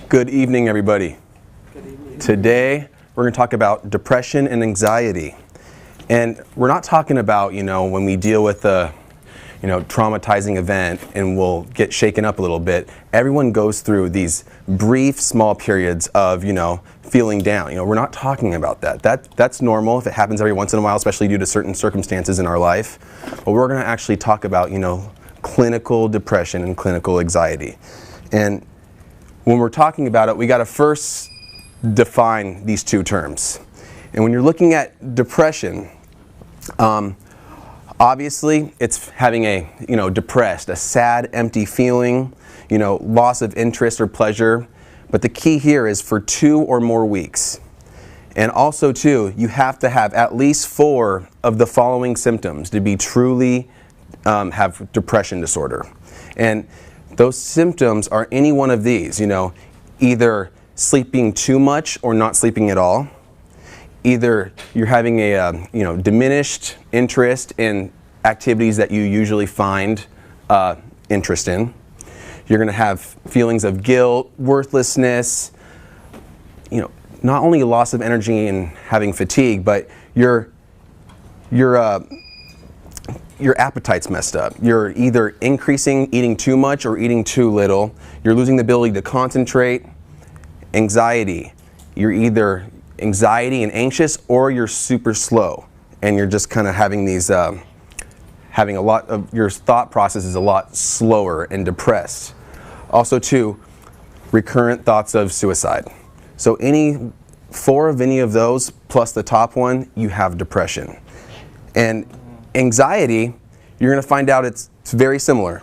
Good evening, everybody. Good evening. Today, we're going to talk about depression and anxiety. And we're not talking about, when we deal with a, traumatizing event and we'll get shaken up a little bit. Everyone goes through these brief, small periods of, feeling down. We're not talking about that. That's normal if it happens every once in a while, especially due to certain circumstances in our life. But we're going to actually talk about, clinical depression and clinical anxiety. And when we're talking about it, we got to first define these two terms. And when you're looking at depression, obviously it's having a, depressed, a sad, empty feeling, loss of interest or pleasure. But the key here is for 2 or more weeks. And also, too, you have to have at least 4 of the following symptoms to be truly have depression disorder. And those symptoms are any one of these, either sleeping too much or not sleeping at all. Either you're having a, diminished interest in activities that you usually find interest in. You're going to have feelings of guilt, worthlessness, not only a loss of energy and having fatigue, but your appetite's messed up. You're either eating too much or eating too little. You're losing the ability to concentrate. Anxiety. You're either anxiety and anxious, or you're super slow. And you're just kind of having these, having a lot of, your thought process is a lot slower and depressed. Also, too, recurrent thoughts of suicide. So any 4 of any of those, plus the top one, you have depression. And anxiety, you're going to find out it's very similar.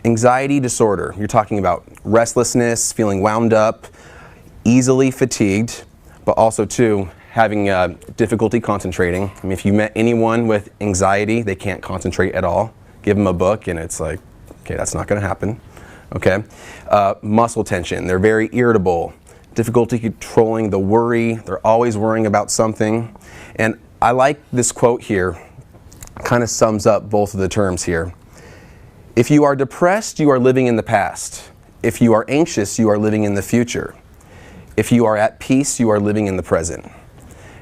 Anxiety disorder, you're talking about restlessness, feeling wound up, easily fatigued, but also too having difficulty concentrating. I mean, if you met anyone with anxiety, they can't concentrate at all. Give them a book and it's like, okay, that's not going to happen. Okay, muscle tension, they're very irritable, difficulty controlling the worry, they're always worrying about something. And I like this quote here. Kind of sums up both of the terms here. If you are depressed, you are living in the past. If you are anxious, you are living in the future. If you are at peace, you are living in the present.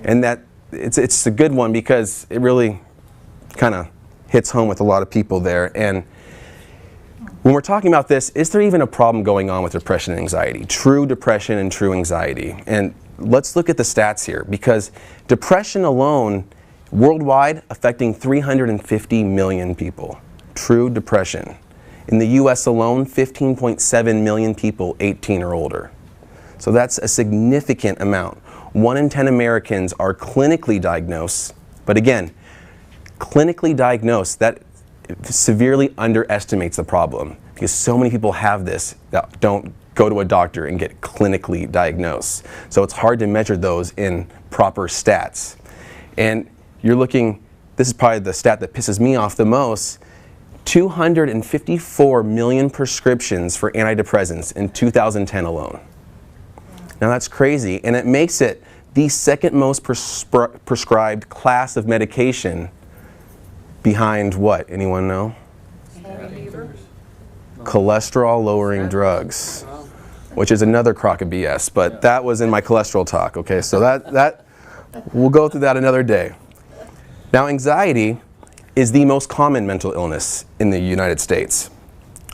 And that it's a good one because it really kind of hits home with a lot of people there. And when we're talking about this, is there even a problem going on with depression and anxiety? True depression and true anxiety. And let's look at the stats here, because depression alone worldwide affecting 350 million people. True depression. In the US alone, 15.7 million people 18 or older. So that's a significant amount. 1 in 10 Americans are clinically diagnosed, but again, clinically diagnosed, that severely underestimates the problem, because so many people have this that don't go to a doctor and get clinically diagnosed. So it's hard to measure those in proper stats. And you're looking, this is probably the stat that pisses me off the most, 254 million prescriptions for antidepressants in 2010 alone. Now that's crazy, and it makes it the second most prescribed class of medication behind what? Anyone know? Cholesterol lowering drugs, which is another crock of BS, but that was in my cholesterol talk, okay? So that we'll go through that another day. Now, anxiety is the most common mental illness in the United States.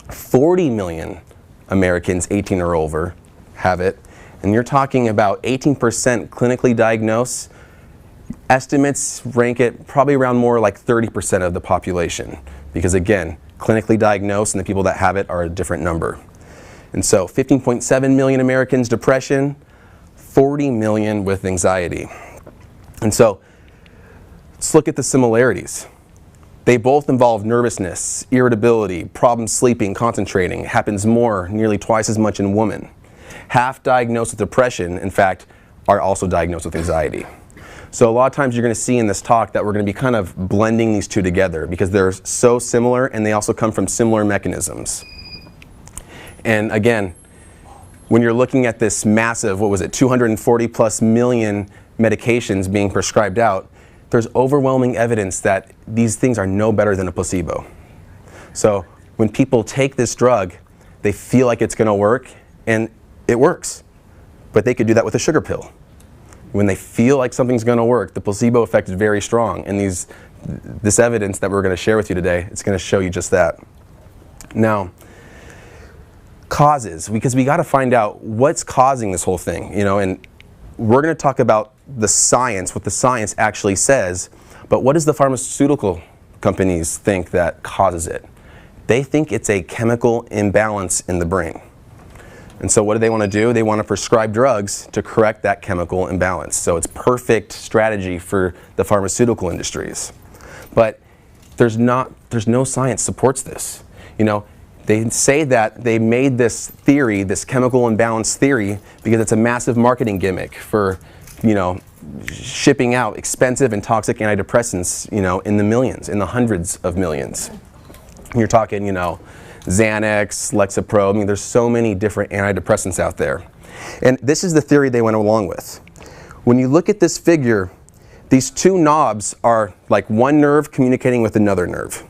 40 million Americans 18 or over have it, and you're talking about 18% clinically diagnosed. Estimates rank it probably around more like 30% of the population, because again, clinically diagnosed and the people that have it are a different number. And so 15.7 million Americans depression, 40 million with anxiety. And so let's look at the similarities. They both involve nervousness, irritability, problems sleeping, concentrating. It happens nearly twice as much in women. Half diagnosed with depression, in fact, are also diagnosed with anxiety. So a lot of times you're going to see in this talk that we're going to be kind of blending these two together because they're so similar and they also come from similar mechanisms. And again, when you're looking at this massive, 240 plus million medications being prescribed out, there's overwhelming evidence that these things are no better than a placebo. So when people take this drug, they feel like it's going to work, and it works. But they could do that with a sugar pill. When they feel like something's going to work, the placebo effect is very strong. And this evidence that we're going to share with you today, it's going to show you just that. Now, causes, because we got to find out what's causing this whole thing, and we're going to talk about the science, what the science actually says, but what does the pharmaceutical companies think that causes it? They think it's a chemical imbalance in the brain. And so what do they want to do? They want to prescribe drugs to correct that chemical imbalance. So it's perfect strategy for the pharmaceutical industries. But there's no science supports this. They say that they made this theory, this chemical imbalance theory, because it's a massive marketing gimmick for, shipping out expensive and toxic antidepressants, in the millions, in the hundreds of millions. You're talking, Xanax, Lexapro. There's so many different antidepressants out there. And this is the theory they went along with. When you look at this figure, these two knobs are like one nerve communicating with another nerve.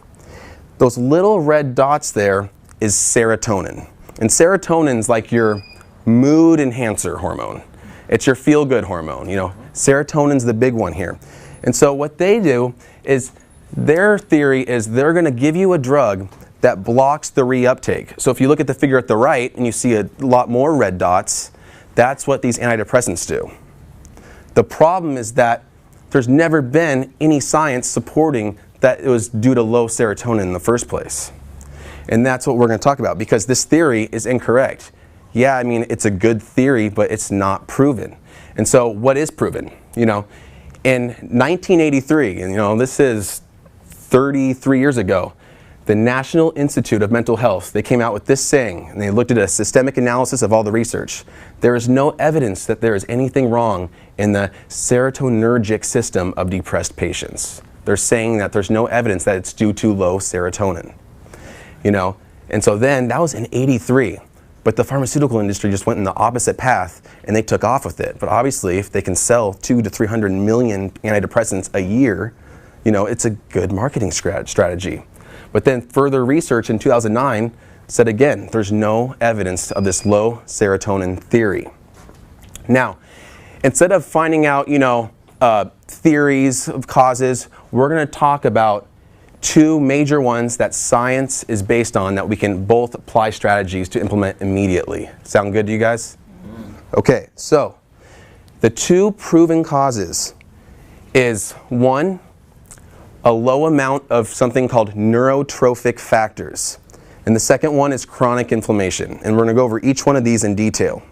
Those little red dots there is serotonin. And serotonin's like your mood enhancer hormone. It's your feel-good hormone. Serotonin's the big one here. And so what they do is, their theory is they're going to give you a drug that blocks the reuptake. So if you look at the figure at the right and you see a lot more red dots, that's what these antidepressants do. The problem is that there's never been any science supporting that it was due to low serotonin in the first place. And that's what we're going to talk about, because this theory is incorrect. Yeah, it's a good theory, but it's not proven. And so what is proven? In 1983, and this is 33 years ago, the National Institute of Mental Health, they came out with this saying, and they looked at a systemic analysis of all the research. There is no evidence that there is anything wrong in the serotonergic system of depressed patients. They're saying that there's no evidence that it's due to low serotonin. And so then, that was in 83. But the pharmaceutical industry just went in the opposite path, and they took off with it. But obviously, if they can sell 200 to 300 million antidepressants a year, it's a good marketing strategy. But then further research in 2009 said again, there's no evidence of this low serotonin theory. Now, instead of finding out, theories of causes, we're going to talk about two major ones that science is based on that we can both apply strategies to implement immediately. Sound good to you guys? Okay, so the two proven causes is, one, a low amount of something called neurotrophic factors. And the second one is chronic inflammation. And we're going to go over each one of these in detail.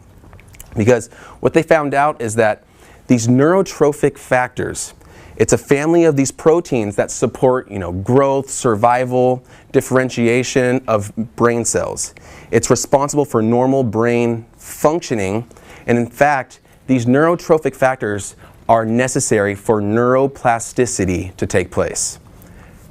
Because what they found out is that these neurotrophic factors, it's a family of these proteins that support, growth, survival, differentiation of brain cells. It's responsible for normal brain functioning. And in fact, these neurotrophic factors are necessary for neuroplasticity to take place.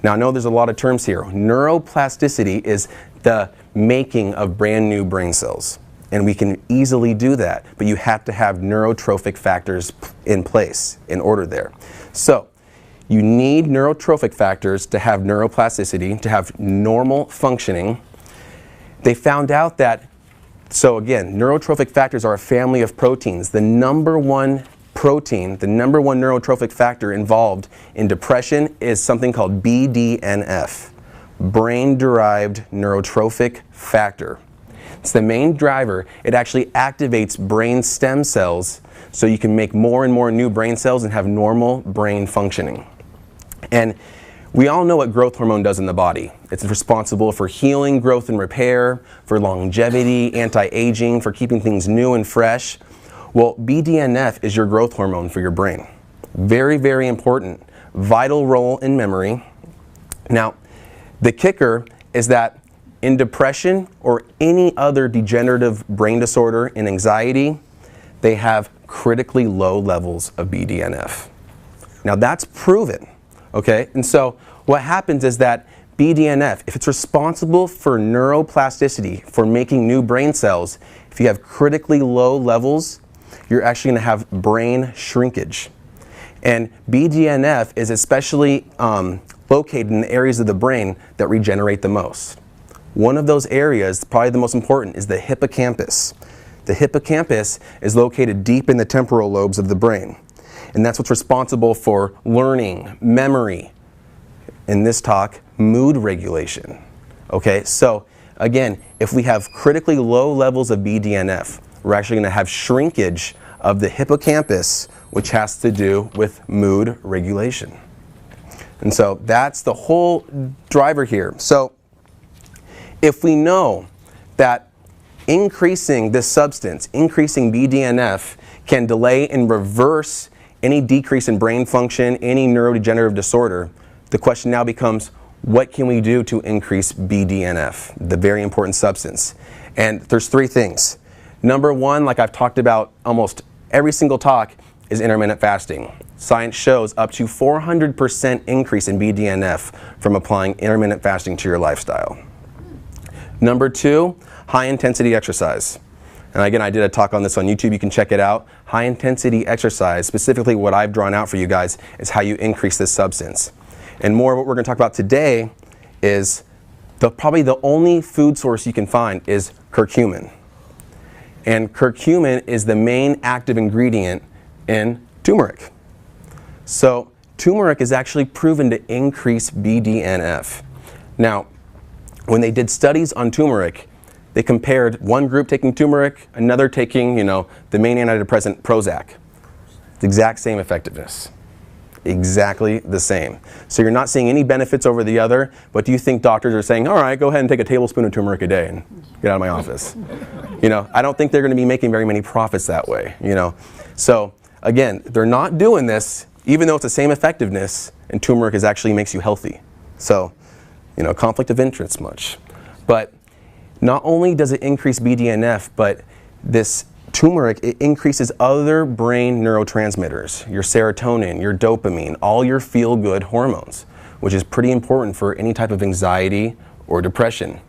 Now, I know there's a lot of terms here. Neuroplasticity is the making of brand new brain cells. And we can easily do that, but you have to have neurotrophic factors in place in order there. So, you need neurotrophic factors to have neuroplasticity, to have normal functioning. They found out that, so again, neurotrophic factors are a family of proteins. The number one protein, the number one neurotrophic factor involved in depression is something called BDNF, brain-derived neurotrophic factor. It's the main driver. It actually activates brain stem cells so you can make more and more new brain cells and have normal brain functioning. And we all know what growth hormone does in the body. It's responsible for healing, growth, and repair, for longevity, anti-aging, for keeping things new and fresh. Well, BDNF is your growth hormone for your brain. Very, very important. Vital role in memory. Now, the kicker is that in depression or any other degenerative brain disorder and anxiety, they have critically low levels of BDNF. Now, that's proven, okay? And so what happens is that BDNF, if it's responsible for neuroplasticity, for making new brain cells, if you have critically low levels, you're actually going to have brain shrinkage. And BDNF is especially located in the areas of the brain that regenerate the most. One of those areas, probably the most important, is the hippocampus. The hippocampus is located deep in the temporal lobes of the brain. And that's what's responsible for learning, memory, in this talk, mood regulation. Okay, so again, if we have critically low levels of BDNF, we're actually going to have shrinkage of the hippocampus, which has to do with mood regulation. And so that's the whole driver here. So if we know that increasing this substance, increasing BDNF, can delay and reverse any decrease in brain function, any neurodegenerative disorder, the question now becomes, what can we do to increase BDNF, the very important substance? And there's three things. Number one, like I've talked about almost every single talk, is intermittent fasting. Science shows up to 400% increase in BDNF from applying intermittent fasting to your lifestyle. Number two, high intensity exercise. And again, I did a talk on this on YouTube. You can check it out. High intensity exercise, specifically what I've drawn out for you guys, is how you increase this substance. And more what we're going to talk about today is probably the only food source you can find is curcumin. And curcumin is the main active ingredient in turmeric. So turmeric is actually proven to increase BDNF. Now, when they did studies on turmeric, they compared one group taking turmeric, another taking, the main antidepressant Prozac. The exact same effectiveness. Exactly the same. So you're not seeing any benefits over the other, but do you think doctors are saying, all right, go ahead and take a tablespoon of turmeric a day and get out of my office? I don't think they're going to be making very many profits that way, So again, they're not doing this, even though it's the same effectiveness, and turmeric actually makes you healthy. So, conflict of interest much. But not only does it increase BDNF, but this turmeric, it increases other brain neurotransmitters, your serotonin, your dopamine, all your feel-good hormones, which is pretty important for any type of anxiety or depression.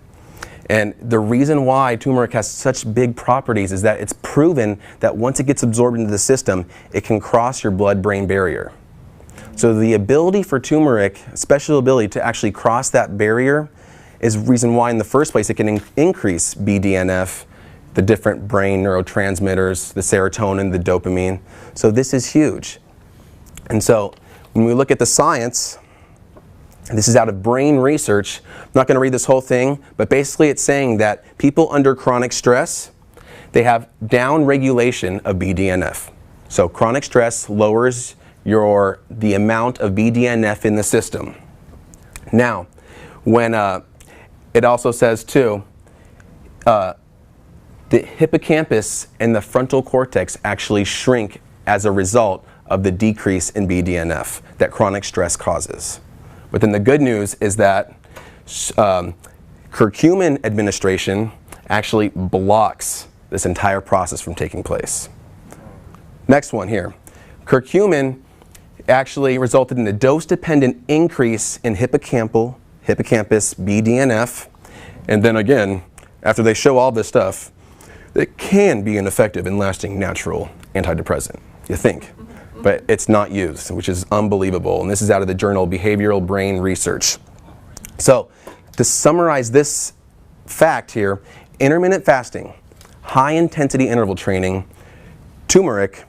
And the reason why turmeric has such big properties is that it's proven that once it gets absorbed into the system, it can cross your blood-brain barrier. So the ability for turmeric, special ability to actually cross that barrier, is the reason why in the first place it can increase BDNF, the different brain neurotransmitters, the serotonin, the dopamine. So this is huge. And so when we look at the science, this is out of Brain Research. I'm not going to read this whole thing, but basically it's saying that people under chronic stress, they have down regulation of BDNF. So chronic stress lowers the amount of BDNF in the system. Now, when it also says too, the hippocampus and the frontal cortex actually shrink as a result of the decrease in BDNF that chronic stress causes. But then the good news is that curcumin administration actually blocks this entire process from taking place. Next one here. Curcumin actually resulted in a dose-dependent increase in hippocampus BDNF. And then again, after they show all this stuff, it can be an effective and lasting natural antidepressant, you think. But it's not used, which is unbelievable. And this is out of the journal Behavioral Brain Research. So to summarize this fact here, intermittent fasting, high intensity interval training, turmeric,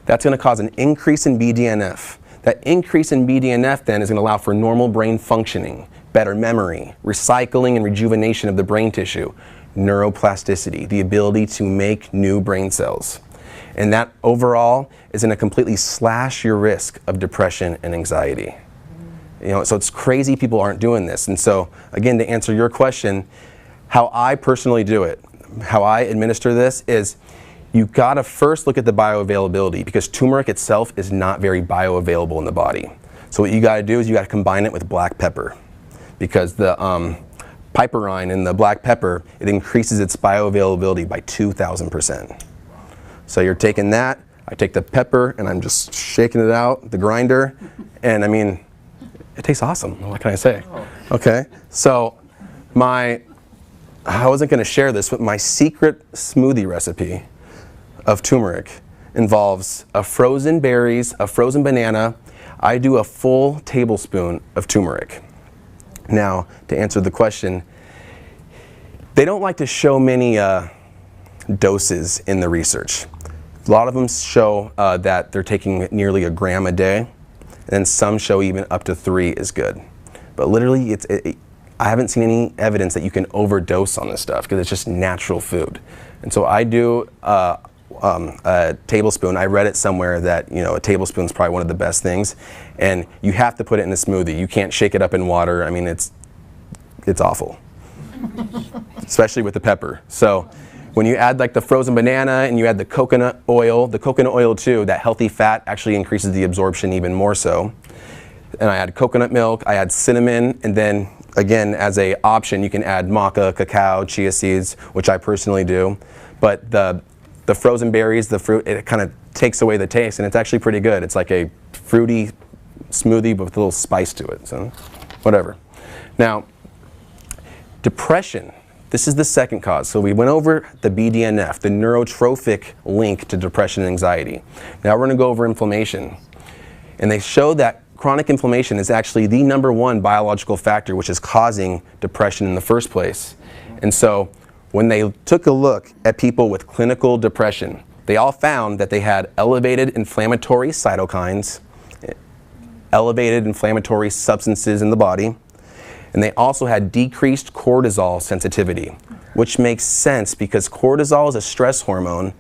that's going to cause an increase in BDNF. That increase in BDNF then is going to allow for normal brain functioning, better memory, recycling and rejuvenation of the brain tissue, neuroplasticity, the ability to make new brain cells. And that overall is going to completely slash your risk of depression and anxiety. So it's crazy people aren't doing this. And so again, to answer your question, how I personally do it, how I administer this is you gotta first look at the bioavailability, because turmeric itself is not very bioavailable in the body. So what you gotta do is you gotta combine it with black pepper, because the piperine in the black pepper, it increases its bioavailability by 2,000%. So you're taking that, I take the pepper and I'm just shaking it out, the grinder, and I mean, it tastes awesome. What can I say? Okay, so I wasn't gonna share this, but my secret smoothie recipe of turmeric involves a frozen berries, a frozen banana. I do a full tablespoon of turmeric. Now, to answer the question, they don't like to show many doses in the research. A lot of them show that they're taking nearly a gram a day, and then some show even up to 3 is good. But literally, I haven't seen any evidence that you can overdose on this stuff because it's just natural food. And so I do a tablespoon. I read it somewhere that, you know, a tablespoon is probably one of the best things, and you have to put it in a smoothie. You can't shake it up in water. I mean, it's awful, especially with the pepper. So when you add like the frozen banana and you add the coconut oil too, that healthy fat actually increases the absorption even more so. And I add coconut milk, I add cinnamon, and then again, as a option, you can add maca, cacao, chia seeds, which I personally do. But the frozen berries, the fruit, it kind of takes away the taste, and it's actually pretty good. It's like a fruity smoothie but with a little spice to it, so whatever. Now, depression. This is the second cause. So we went over the BDNF, the neurotrophic link to depression and anxiety. Now we're going to go over inflammation. And they show that chronic inflammation is actually the #1 biological factor which is causing depression in the first place. And so when they took a look at people with clinical depression, they all found that they had elevated inflammatory cytokines, elevated inflammatory substances in the body, and they also had decreased cortisol sensitivity, which makes sense because cortisol is a stress hormone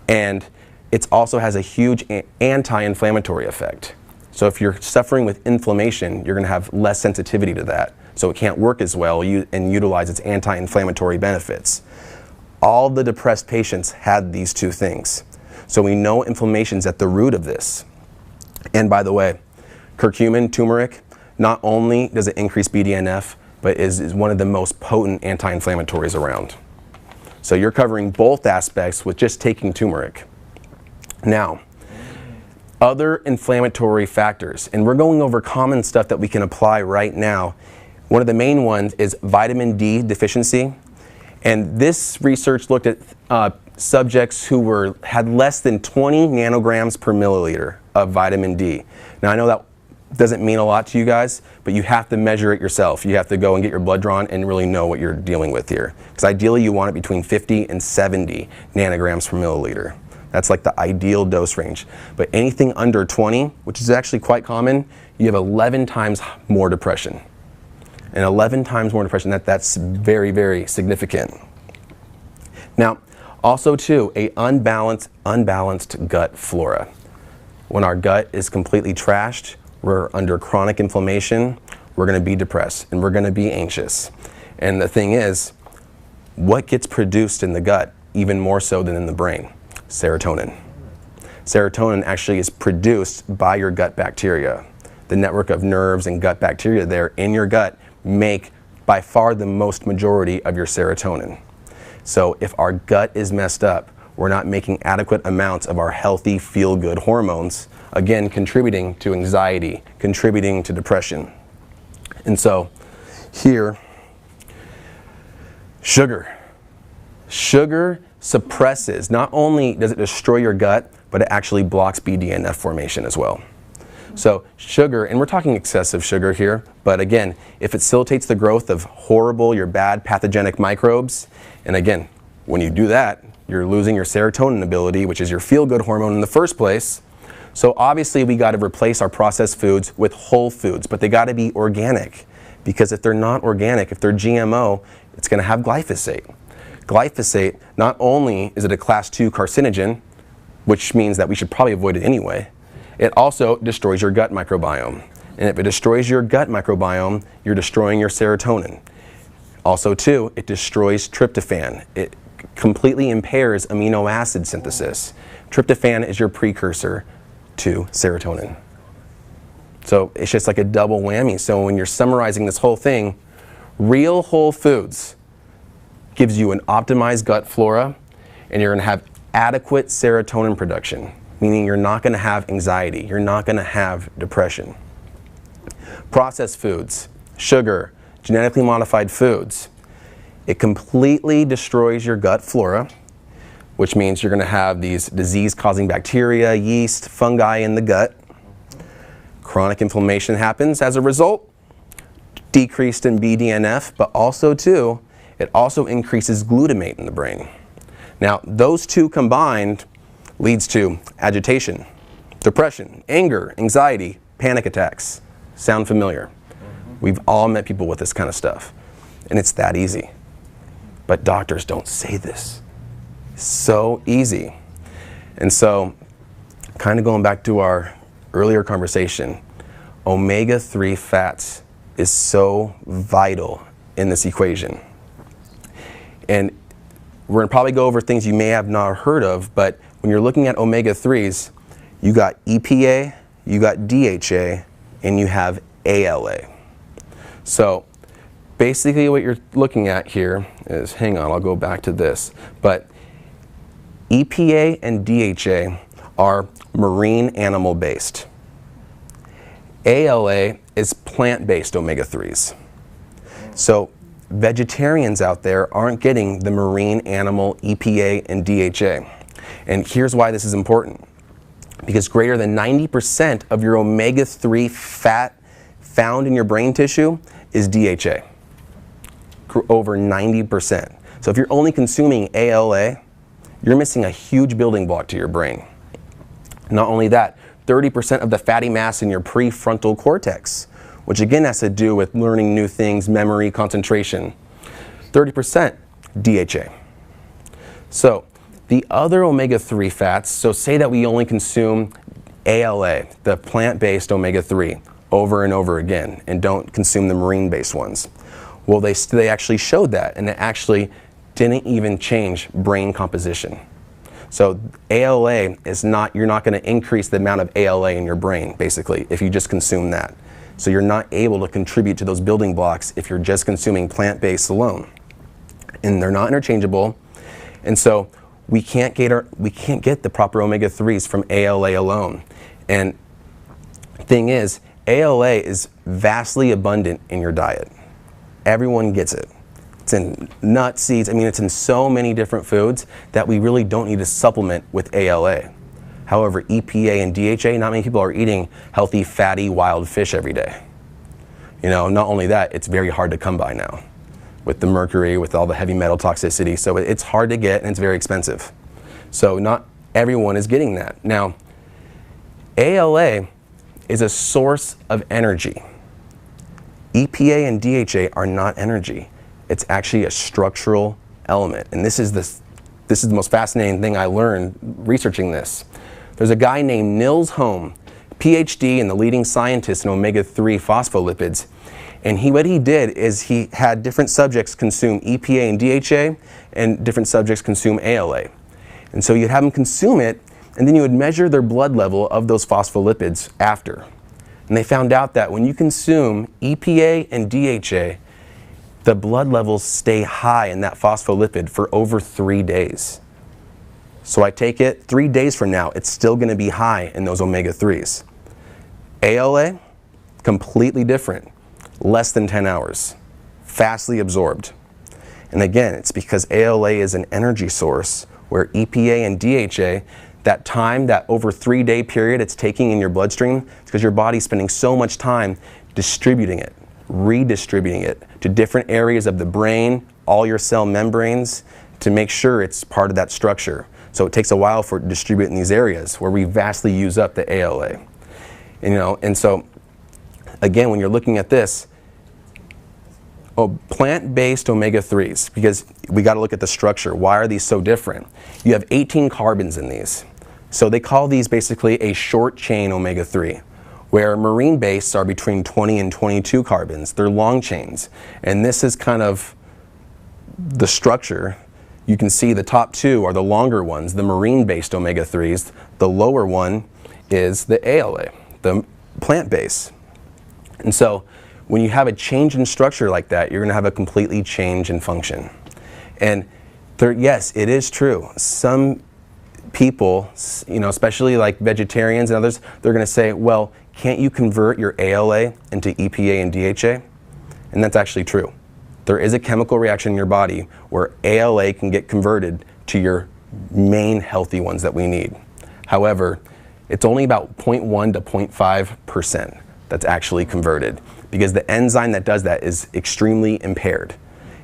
and it also has a huge anti-inflammatory effect. So if you're suffering with inflammation, you're going to have less sensitivity to that. So it can't work as well and utilize its anti-inflammatory benefits. All the depressed patients had these two things. So we know inflammation's at the root of this. And by the way, curcumin, turmeric, not only does it increase BDNF, but is one of the most potent anti-inflammatories around. So you're covering both aspects with just taking turmeric. Now, other inflammatory factors, and we're going over common stuff that we can apply right now. One of the main ones is vitamin D deficiency. And this research looked at subjects who had less than 20 nanograms per milliliter of vitamin D. Now I know that doesn't mean a lot to you guys, but you have to measure it yourself. You have to go and get your blood drawn and really know what you're dealing with here. Because ideally you want it between 50 and 70 nanograms per milliliter. That's like the ideal dose range. But anything under 20, which is actually quite common, you have 11 times more depression. And 11 times more depression, that's very, very significant. Now, also too, a unbalanced gut flora. When our gut is completely trashed, we're under chronic inflammation, we're going to be depressed, and we're going to be anxious. And the thing is, what gets produced in the gut even more so than in the brain? Serotonin. Serotonin actually is produced by your gut bacteria. The network of nerves and gut bacteria there in your gut make by far the most majority of your serotonin. So if our gut is messed up, we're not making adequate amounts of our healthy, feel-good hormones, again, contributing to anxiety, contributing to depression. And so here, sugar. Sugar suppresses, not only does it destroy your gut, but it actually blocks BDNF formation as well. So sugar, and we're talking excessive sugar here, but again, it facilitates the growth of your bad pathogenic microbes, and again, when you do that, you're losing your serotonin ability, which is your feel-good hormone in the first place. So obviously we got to replace our processed foods with whole foods, but they got to be organic, because if they're not organic, if they're GMO, it's going to have glyphosate. Glyphosate, not only is it a class 2 carcinogen, which means that we should probably avoid it anyway, it also destroys your gut microbiome. And if it destroys your gut microbiome, you're destroying your serotonin. Also too, it destroys tryptophan. It completely impairs amino acid synthesis. Tryptophan is your precursor to serotonin. So it's just like a double whammy. So when you're summarizing this whole thing, real whole foods gives you an optimized gut flora, and you're going to have adequate serotonin production, meaning you're not going to have anxiety, you're not going to have depression. Processed foods, sugar, genetically modified foods, it completely destroys your gut flora, which means you're going to have these disease-causing bacteria, yeast, fungi in the gut. Chronic inflammation happens as a result, decreased in BDNF, but also too, it also increases glutamate in the brain. Now, those two combined leads to agitation, depression, anger, anxiety, panic attacks. Sound familiar? We've all met people with this kind of stuff, and it's that easy. But doctors don't say this. So easy. And so, kind of going back to our earlier conversation, omega-3 fats is so vital in this equation. And we're going to probably go over things you may have not heard of, but when you're looking at omega-3s, you got EPA, you got DHA, and you have ALA. So basically what you're looking at here is, hang on, I'll go back to this, but EPA and DHA are marine animal based. ALA is plant-based omega-3s. So vegetarians out there aren't getting the marine animal EPA and DHA. And here's why this is important. Because greater than 90% of your omega-3 fat found in your brain tissue is DHA. Over 90%. So if you're only consuming ALA, you're missing a huge building block to your brain. Not only that, 30% of the fatty mass in your prefrontal cortex, which again has to do with learning new things, memory, concentration, 30% DHA. So the other omega-3 fats, so say that we only consume ALA, the plant-based omega-3, over and over again, and don't consume the marine-based ones. Well, they actually showed that, and it actually didn't even change brain composition. So ALA is not, you're not going to increase the amount of ALA in your brain, basically, if you just consume that. So you're not able to contribute to those building blocks if you're just consuming plant-based alone. And they're not interchangeable, and so we can't get the proper omega-3s from ALA alone. And thing is, ALA is vastly abundant in your diet. Everyone gets it. It's in nuts, seeds, I mean, it's in so many different foods that we really don't need to supplement with ALA. However, EPA and DHA, not many people are eating healthy, fatty, wild fish every day. You know, not only that, it's very hard to come by now with the mercury, with all the heavy metal toxicity. So it's hard to get and it's very expensive. So not everyone is getting that. Now, ALA is a source of energy. EPA and DHA are not energy. It's actually a structural element. And this is the most fascinating thing I learned researching this. There's a guy named Nils Holm, PhD and the leading scientist in omega-3 phospholipids. And what he did is he had different subjects consume EPA and DHA and different subjects consume ALA. And so you'd have them consume it, and then you would measure their blood level of those phospholipids after. And they found out that when you consume EPA and DHA, the blood levels stay high in that phospholipid for over 3 days. So I take it 3 days from now, it's still going to be high in those omega-3s. ALA, completely different. Less than 10 hours, fastly absorbed. And again, it's because ALA is an energy source where EPA and DHA, that time, that over 3 day period it's taking in your bloodstream, it's because your body's spending so much time distributing it, redistributing it to different areas of the brain, all your cell membranes, to make sure it's part of that structure. So it takes a while for it to distribute in these areas where we vastly use up the ALA. And so again, when you're looking at this, plant-based omega-3s, because we got to look at the structure. Why are these so different? You have 18 carbons in these. So they call these basically a short chain omega-3, where marine-based are between 20 and 22 carbons. They're long chains. And this is kind of the structure. You can see the top two are the longer ones, the marine-based omega-3s. The lower one is the ALA, the plant-based. And so when you have a change in structure like that, you're going to have a completely change in function. And yes, it is true. Some people, especially like vegetarians and others, they're going to say, well, can't you convert your ALA into EPA and DHA? And that's actually true. There is a chemical reaction in your body where ALA can get converted to your main healthy ones that we need. However, it's only about 0.1 to 0.5% that's actually converted, because the enzyme that does that is extremely impaired.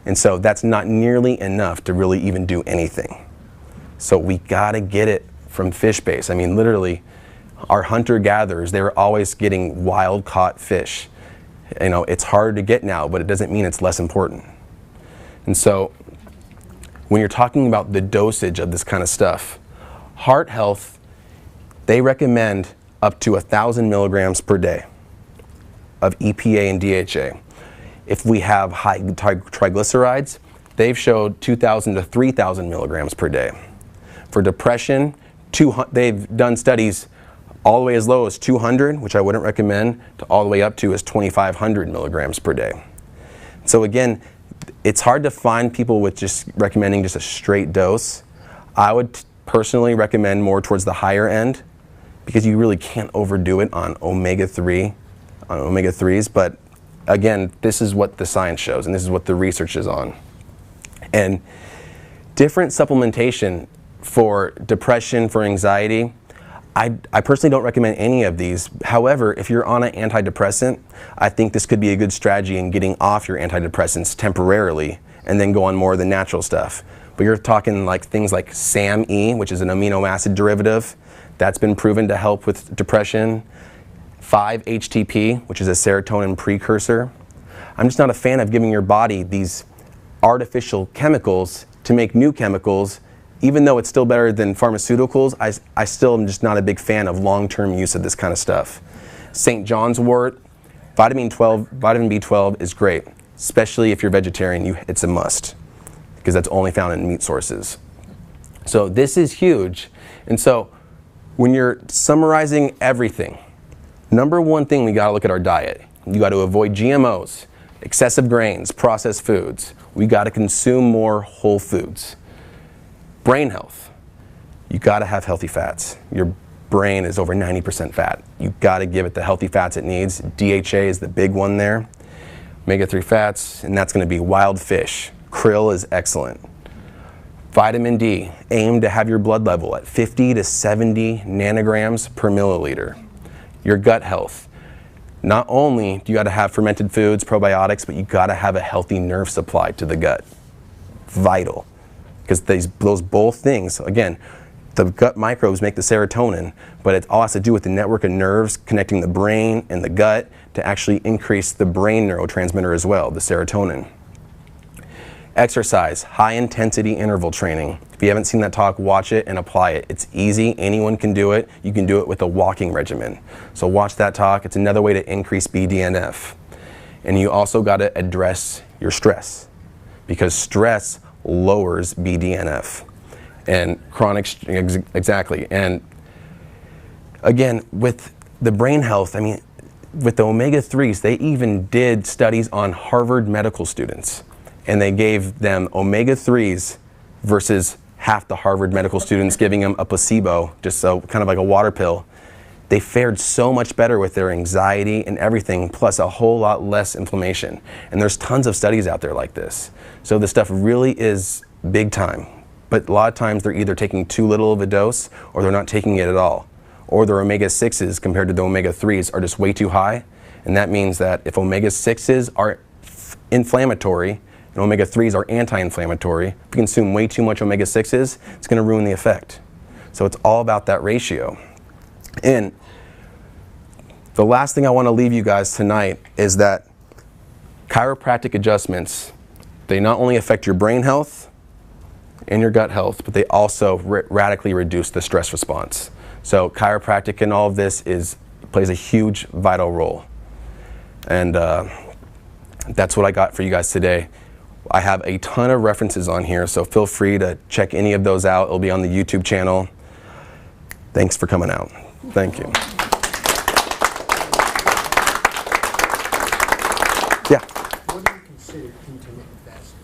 And so that's not nearly enough to really even do anything. So we gotta get it from fish base. I mean, literally, our hunter-gatherers, they were always getting wild-caught fish. You know, it's hard to get now, but it doesn't mean it's less important. And so, when you're talking about the dosage of this kind of stuff, Heart Health, they recommend up to 1,000 milligrams per day of EPA and DHA. If we have high triglycerides, they've showed 2,000 to 3,000 milligrams per day. For depression, they've done studies all the way as low as 200, which I wouldn't recommend, to all the way up to as 2,500 milligrams per day. So again, it's hard to find people with just recommending just a straight dose. I would personally recommend more towards the higher end because you really can't overdo it on omega-3s, but again, this is what the science shows and this is what the research is on. And different supplementation for depression, for anxiety, I personally don't recommend any of these. However, if you're on an antidepressant, I think this could be a good strategy in getting off your antidepressants temporarily and then go on more of the natural stuff. But you're talking like things like SAMe, which is an amino acid derivative. That's been proven to help with depression. 5-HTP, which is a serotonin precursor. I'm just not a fan of giving your body these artificial chemicals to make new chemicals. Even though it's still better than pharmaceuticals, I still am just not a big fan of long-term use of this kind of stuff. St. John's wort, vitamin B12 is great, especially if you're vegetarian, it's a must, because that's only found in meat sources. So this is huge. And so when you're summarizing everything, number one thing, we gotta look at our diet. You gotta avoid GMOs, excessive grains, processed foods. We gotta consume more whole foods. Brain health, you gotta have healthy fats. Your brain is over 90% fat. You gotta give it the healthy fats it needs. DHA is the big one there. Omega-3 fats, and that's gonna be wild fish. Krill is excellent. Vitamin D, aim to have your blood level at 50 to 70 nanograms per milliliter. Your gut health, not only do you gotta have fermented foods, probiotics, but you gotta have a healthy nerve supply to the gut. Vital. Because those both things, again, the gut microbes make the serotonin, but it all has to do with the network of nerves connecting the brain and the gut to actually increase the brain neurotransmitter as well, the serotonin. Exercise, high intensity interval training. If you haven't seen that talk, watch it and apply it. It's easy, anyone can do it. You can do it with a walking regimen. So watch that talk, it's another way to increase BDNF. And you also gotta address your stress, because stress lowers BDNF and chronic, exactly. And again, with the brain health, I mean, with the omega-3s, they even did studies on Harvard medical students, and they gave them omega-3s versus half the Harvard medical students, giving them a placebo, just so kind of like a water pill. They fared so much better with their anxiety and everything, plus a whole lot less inflammation. And there's tons of studies out there like this. So this stuff really is big time. But a lot of times they're either taking too little of a dose or they're not taking it at all. Or their omega-6s compared to the omega-3s are just way too high. And that means that if omega-6s are inflammatory and omega-3s are anti-inflammatory, if you consume way too much omega-6s, it's gonna ruin the effect. So it's all about that ratio. And the last thing I want to leave you guys tonight is that chiropractic adjustments, they not only affect your brain health and your gut health, but they also radically reduce the stress response. So chiropractic in all of this plays a huge vital role. And that's what I got for you guys today. I have a ton of references on here, so feel free to check any of those out. It'll be on the YouTube channel. Thanks for coming out. Thank you. Yeah. What do you consider intermittent fasting?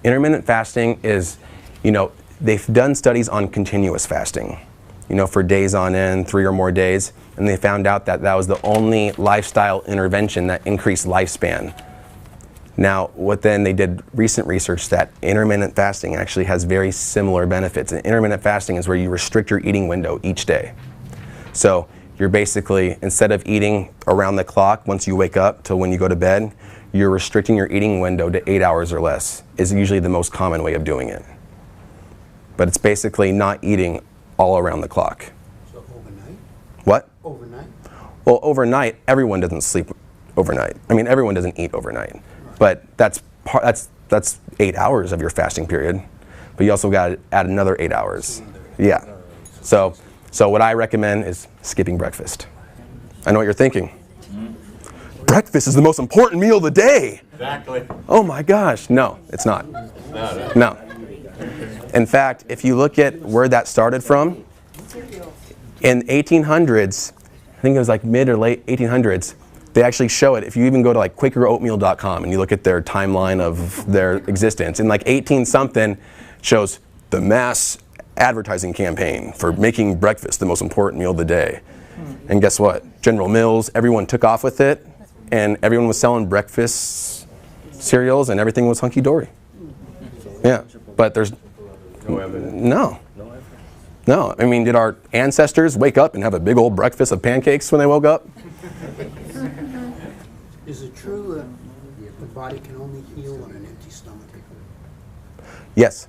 Intermittent fasting is, they've done studies on continuous fasting, for days on end, 3 or more days, and they found out that that was the only lifestyle intervention that increased lifespan. Now, they did recent research that intermittent fasting actually has very similar benefits. And intermittent fasting is where you restrict your eating window each day. So you're basically, instead of eating around the clock once you wake up till when you go to bed, you're restricting your eating window to 8 hours or less, is usually the most common way of doing it. but it's basically not eating all around the clock. So overnight? What? Overnight? Well, overnight, everyone doesn't sleep overnight. I mean, everyone doesn't eat overnight, but that's 8 hours of your fasting period. But you also got to add another 8 hours. Yeah. So what I recommend is skipping breakfast. I know what you're thinking. Breakfast is the most important meal of the day. Exactly. Oh my gosh. No, it's not. No. In fact, if you look at where that started from, in 1800s, I think it was like mid or late 1800s, they actually show it. If you even go to like QuakerOatmeal.com and you look at their timeline of their existence, in like 18-something shows the mass advertising campaign for making breakfast the most important meal of the day. And guess what? General Mills, everyone took off with it, and everyone was selling breakfast cereals, and everything was hunky-dory. Yeah, but there's no. I mean, did our ancestors wake up and have a big old breakfast of pancakes when they woke up? Is it true that the body can only heal on an empty stomach? Yes,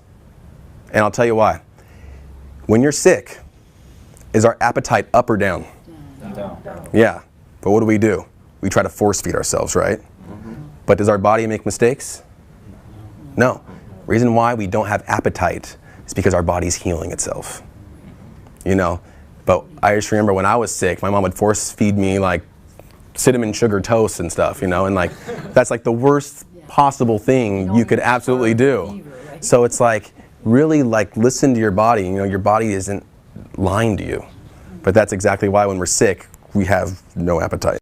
and I'll tell you why. When you're sick, is our appetite up or down? Down. Yeah, but what do? We try to force feed ourselves, right? But does our body make mistakes? No. Reason why we don't have appetite is because our body's healing itself. You know, but I just remember when I was sick, my mom would force feed me like cinnamon sugar toast and stuff, you know, and like that's like the worst possible thing you could absolutely do. So it's like really like listen to your body. You know, your body isn't lying to you. But that's exactly why when we're sick, we have no appetite.